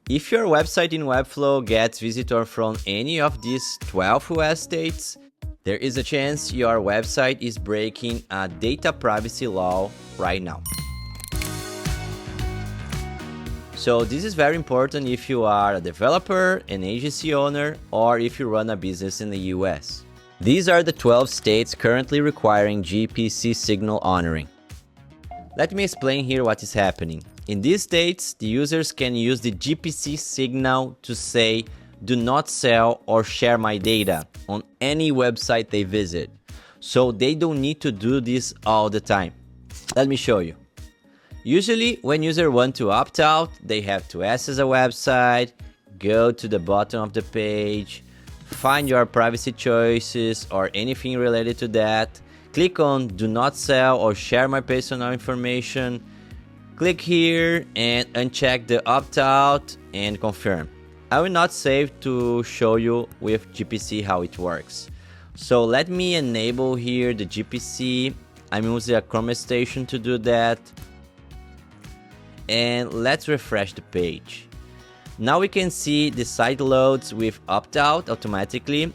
If your website in Webflow gets visitors from any of these 12 US states, there is a chance your website is breaking a data privacy law right now. So this is very important if you are a developer, an agency owner, or if you run a business in the US. These are the 12 states currently requiring GPC Signal honoring. Let me explain here what is happening. In these states, the users can use the GPC Signal to say, "Do not sell or share my data" on any website they visit. So they don't need to do this all the time. Let me show you. Usually, when users want to opt out, they have to access a website, go to the bottom of the page, find your privacy choices or anything related to that, click on "Do not sell or share my personal information," click here and uncheck the opt-out and confirm. I will not save to show you with GPC how it works. So let me enable here the GPC. I'm using a Chrome extension to do that. And let's refresh the page. Now we can see the site loads with opt-out automatically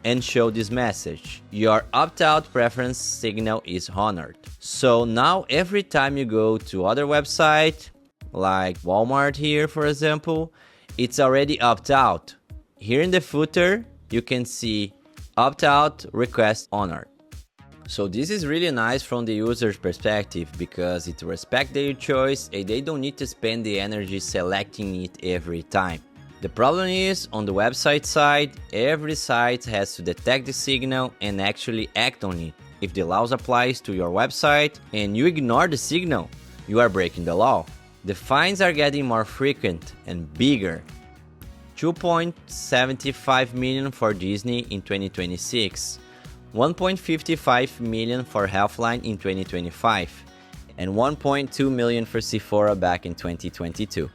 and show this message: "Your opt-out preference signal is honored." So now every time you go to other website, like Walmart here for example, it's already opt-out. Here in the footer, you can see opt-out request honored. So this is really nice from the user's perspective because it respects their choice and they don't need to spend the energy selecting it every time. The problem is, on the website side, every site has to detect the signal and actually act on it. If the laws applies to your website and you ignore the signal, you are breaking the law. The fines are getting more frequent and bigger. 2.75 million for Disney in 2026. 1.55 million for Healthline in 2025, and 1.2 million for Sephora back in 2022.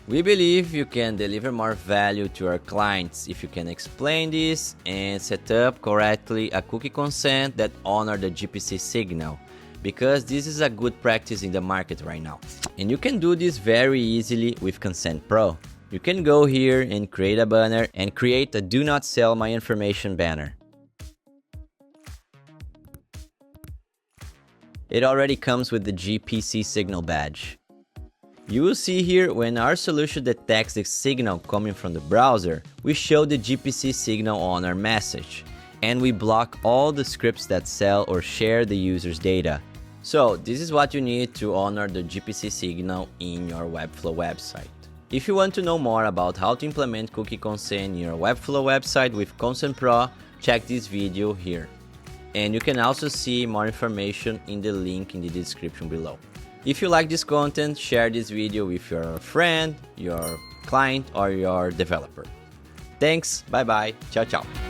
We believe you can deliver more value to our clients if you can explain this and set up correctly a cookie consent that honor the GPC signal, because this is a good practice in the market right now. And you can do this very easily with Consent Pro. You can go here and create a banner and create a "Do not sell my information" banner. It already comes with the GPC Signal badge. You will see here when our solution detects the signal coming from the browser, we show the GPC Signal honor message, and we block all the scripts that sell or share the user's data. So this is what you need to honor the GPC Signal in your Webflow website. If you want to know more about how to implement cookie consent in your Webflow website with Consent Pro, check this video here. And you can also see more information in the link in the description below. If you like this content, share this video with your friend, your client, or your developer. Thanks, bye bye, ciao ciao.